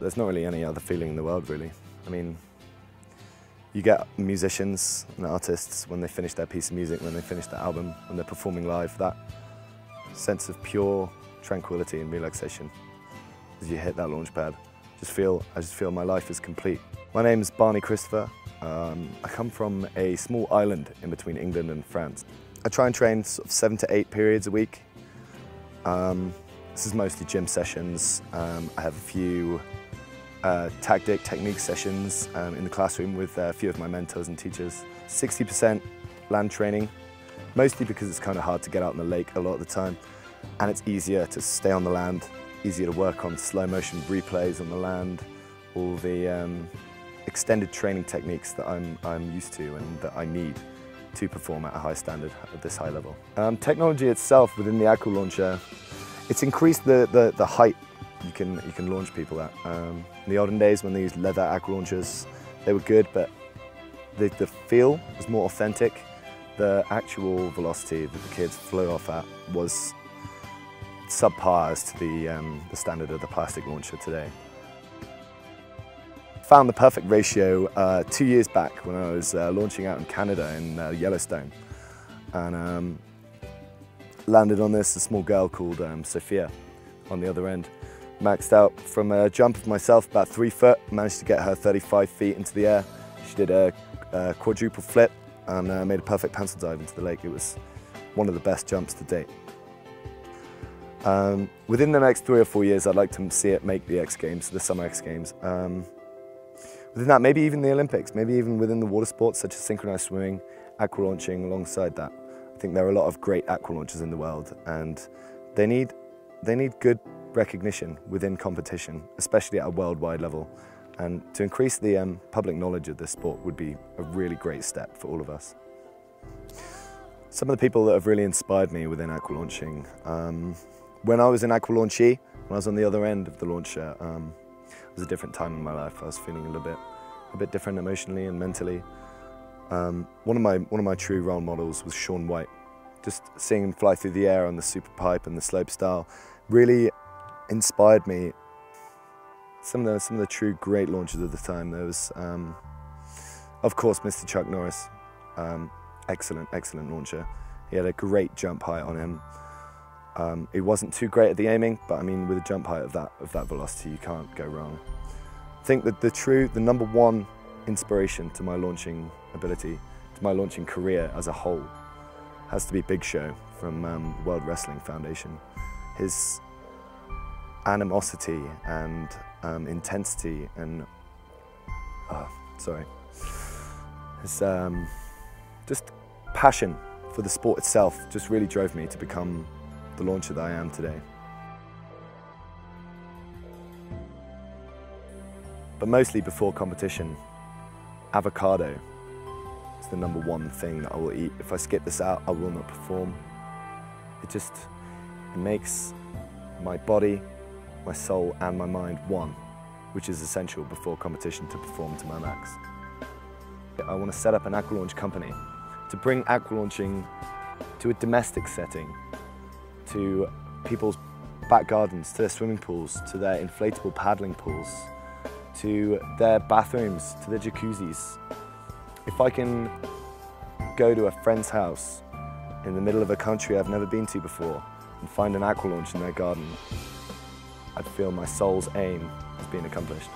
There's not really any other feeling in the world, really. I mean, you get musicians and artists when they finish their piece of music, when they finish their album, when they're performing live, that sense of pure tranquility and relaxation as you hit that launch pad. I just feel my life is complete. My name's Barney Christopher. I come from a small island in between England and France. I try and train sort of 7 to 8 periods a week. This is mostly gym sessions. I have a few technique sessions in the classroom with a few of my mentors and teachers. 60% land training, mostly because it's kind of hard to get out in the lake a lot of the time, and it's easier to stay on the land, easier to work on slow motion replays on the land, all the extended training techniques that I'm used to and that I need to perform at a high standard at this high level. Technology itself within the Aqua Launcher, it's increased the height you can launch people at. In the olden days when they used leather Aqua Launchers, they were good, but the feel was more authentic. The actual velocity that the kids flew off at was subpar as to the standard of the plastic launcher today. Found the perfect ratio 2 years back when I was launching out in Canada in Yellowstone, and landed on this, a small girl called Sophia on the other end. Maxed out from a jump of myself about 3 foot, managed to get her 35 feet into the air. She did a quadruple flip and made a perfect pencil dive into the lake. It was one of the best jumps to date. Within the next 3 or 4 years, I'd like to see it make the X Games, the Summer X Games. Within that, maybe even the Olympics, maybe even within the water sports such as synchronized swimming, aqua launching alongside that. I think there are a lot of great aqua launchers in the world, and they need good recognition within competition, especially at a worldwide level. And to increase the public knowledge of this sport would be a really great step for all of us. Some of the people that have really inspired me within aqua launching, when I was in Aqua Launching, when I was on the other end of the launcher, it was a different time in my life. I was feeling a bit different emotionally and mentally. One of my true role models was Shaun White. Just seeing him fly through the air on the super pipe and the slope style really inspired me. Some of the true great launchers of the time. There was, of course, Mr. Chuck Norris. Excellent launcher. He had a great jump height on him. He wasn't too great at the aiming, but I mean, with a jump height of that velocity, you can't go wrong. I think that the number one inspiration to my launching ability, to my launching career as a whole, has to be Big Show from World Wrestling Foundation. His animosity and intensity and his just passion for the sport itself just really drove me to become the launcher that I am today. But mostly before competition, avocado is the number one thing that I will eat. If I skip this out, I will not perform. It makes my body, my soul and my mind one, which is essential before competition to perform to my max. I want to set up an aqua launch company to bring aqua launching to a domestic setting, to people's back gardens, to their swimming pools, to their inflatable paddling pools, to their bathrooms, to their jacuzzis. If I can go to a friend's house in the middle of a country I've never been to before and find an aqua launch in their garden, I'd feel my soul's aim has been accomplished.